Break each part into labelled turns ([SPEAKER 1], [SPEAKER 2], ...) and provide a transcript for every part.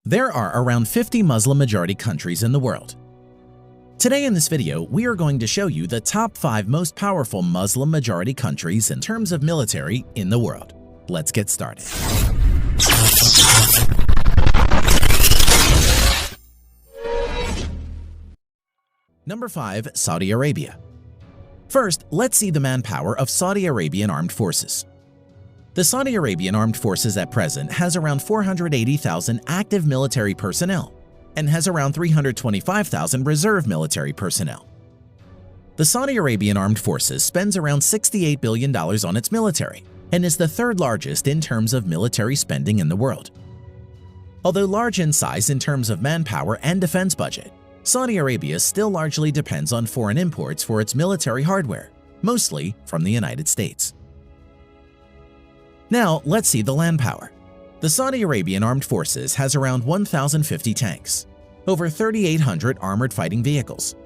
[SPEAKER 1] There are around 50 Muslim-majority countries in the world. Today in this video, we are going to show you the top 5 most powerful Muslim-majority countries in terms of military in the world. Let's get started. Number 5. Saudi Arabia. First, let's see the manpower of Saudi Arabian Armed Forces. The Saudi Arabian Armed Forces at present has around 480,000 active military personnel and has around 325,000 reserve military personnel. The Saudi Arabian Armed Forces spends around $68 billion on its military and is the third largest in terms of military spending in the world. Although large in size in terms of manpower and defense budget, Saudi Arabia still largely depends on foreign imports for its military hardware, mostly from the United States. Now, let's see the land power. The Saudi Arabian Armed Forces has around 1,050 tanks, over 3,800 armored fighting vehicles,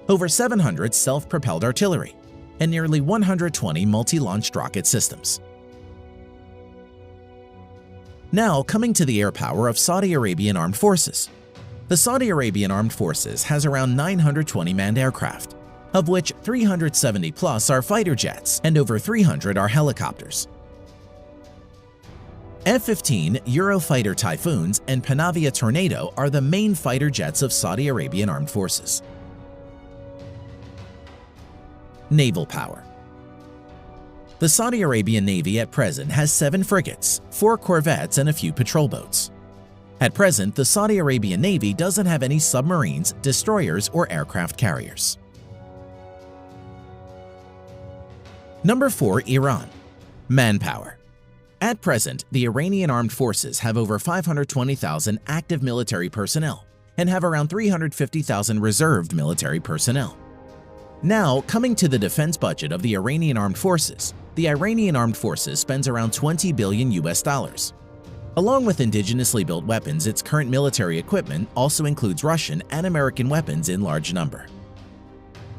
[SPEAKER 1] over 700 self-propelled artillery, and nearly 120 multi-launched rocket systems. Now, coming to the air power of Saudi Arabian Armed Forces. The Saudi Arabian Armed Forces has around 920 manned aircraft, of which 370 plus are fighter jets and over 300 are helicopters. F-15 Eurofighter Typhoons and Panavia Tornado are the main fighter jets of Saudi Arabian Armed Forces. Naval power. The Saudi Arabian Navy at present has 7 frigates, 4 corvettes, and a few patrol boats. At present, the Saudi Arabian Navy doesn't have any submarines, destroyers, or aircraft carriers. Number 4. Iran. Manpower. At present, the Iranian Armed Forces have over 520,000 active military personnel and have around 350,000 reserved military personnel. Now, coming to the defense budget of the Iranian Armed Forces, the Iranian Armed Forces spends around $20 billion. Along with indigenously built weapons, its current military equipment also includes Russian and American weapons in large number.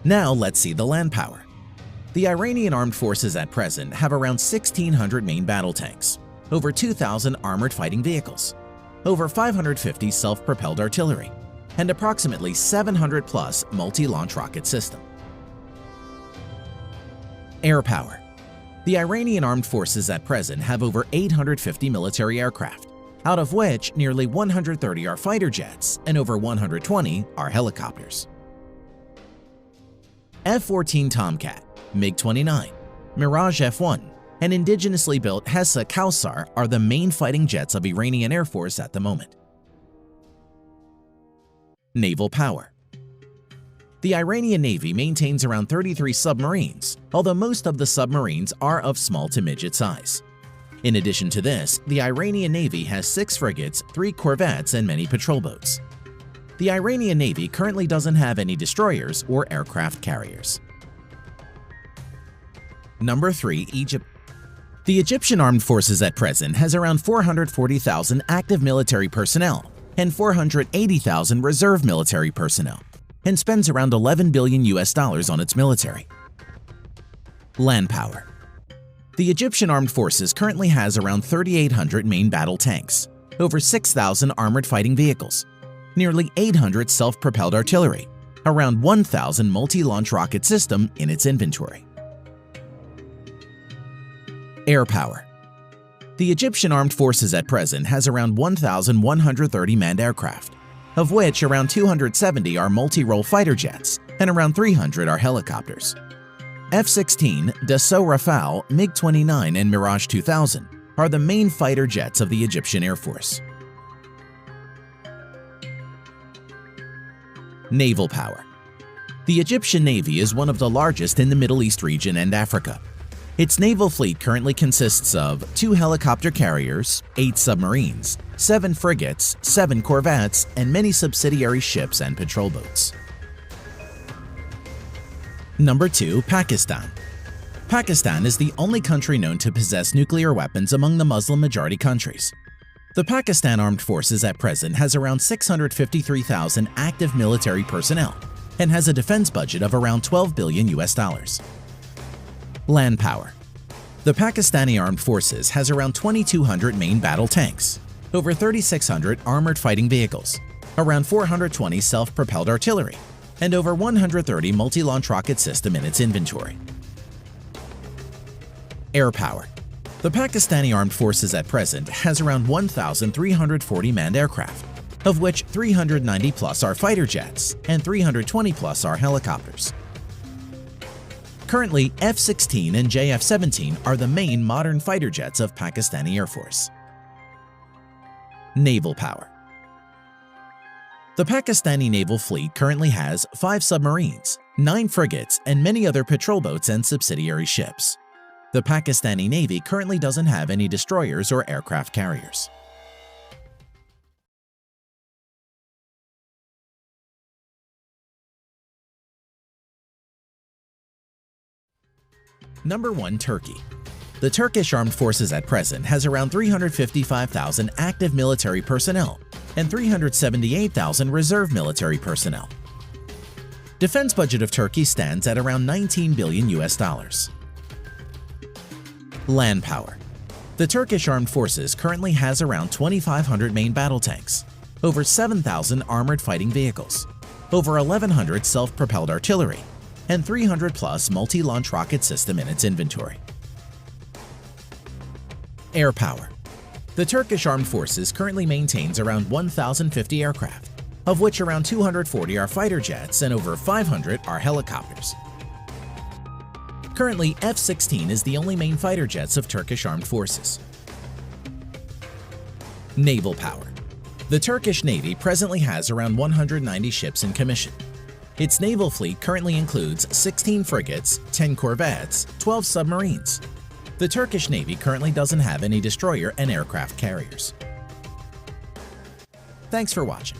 [SPEAKER 1] Now, let's see the land power. The Iranian Armed Forces at present have around 1,600 main battle tanks, over 2,000 armored fighting vehicles, over 550 self-propelled artillery, and approximately 700 plus multi-launch rocket system. Air power. The Iranian Armed Forces at present have over 850 military aircraft, out of which nearly 130 are fighter jets and over 120 are helicopters. F-14 Tomcat, MiG-29, Mirage F-1, and indigenously built Hessa Kausar are the main fighting jets of Iranian Air Force at the moment. Naval power. The Iranian Navy maintains around 33 submarines, although most of the submarines are of small to midget size. In addition to this, the Iranian Navy has 6 frigates, 3 corvettes, and many patrol boats. The Iranian Navy currently doesn't have any destroyers or aircraft carriers. Number 3. Egypt. The Egyptian Armed Forces at present has around 440,000 active military personnel and 480,000 reserve military personnel, and spends around $11 billion on its military. Land power. The Egyptian Armed Forces currently has around 3,800 main battle tanks, over 6,000 armored fighting vehicles, nearly 800 self-propelled artillery, around 1,000 multi-launch rocket system in its inventory. Air power. The Egyptian Armed Forces at present has around 1,130 manned aircraft, of which around 270 are multi-role fighter jets and around 300 are helicopters. F-16, Dassault Rafale, MiG-29, and Mirage 2000 are the main fighter jets of the Egyptian Air Force. Naval power. The Egyptian Navy is one of the largest in the Middle East region and Africa. Its naval fleet currently consists of 2 helicopter carriers, 8 submarines, 7 frigates, 7 corvettes, and many subsidiary ships and patrol boats. Number 2. Pakistan. Pakistan is the only country known to possess nuclear weapons among the Muslim-majority countries. The Pakistan Armed Forces at present has around 653,000 active military personnel and has a defense budget of around $12 billion. Land power. The Pakistani Armed Forces has around 2,200 main battle tanks, over 3,600 armored fighting vehicles, around 420 self-propelled artillery, and over 130 multi-launch rocket system in its inventory. Air power. The Pakistani Armed Forces at present has around 1,340 manned aircraft, of which 390 plus are fighter jets and 320 plus are helicopters. Currently, F-16 and JF-17 are the main modern fighter jets of Pakistani Air Force. Naval power. The Pakistani naval fleet currently has 5 submarines, 9 frigates, and many other patrol boats and subsidiary ships. The Pakistani Navy currently doesn't have any destroyers or aircraft carriers. Number 1. Turkey. The Turkish Armed Forces at present has around 355,000 active military personnel and 378,000 reserve military personnel. Defense budget of Turkey stands at around $19 billion. Land power. The Turkish Armed Forces currently has around 2,500 main battle tanks, over 7,000 armored fighting vehicles, over 1,100 self-propelled artillery, and 300 plus multi-launch rocket system in its inventory. Air power. The Turkish Armed Forces currently maintains around 1,050 aircraft, of which around 240 are fighter jets and over 500 are helicopters. Currently, F-16 is the only main fighter jets of Turkish Armed Forces. Naval power. The Turkish Navy presently has around 190 ships in commission. Its naval fleet currently includes 16 frigates, 10 corvettes, 12 submarines. The Turkish Navy currently doesn't have any destroyer and aircraft carriers. Thanks for watching.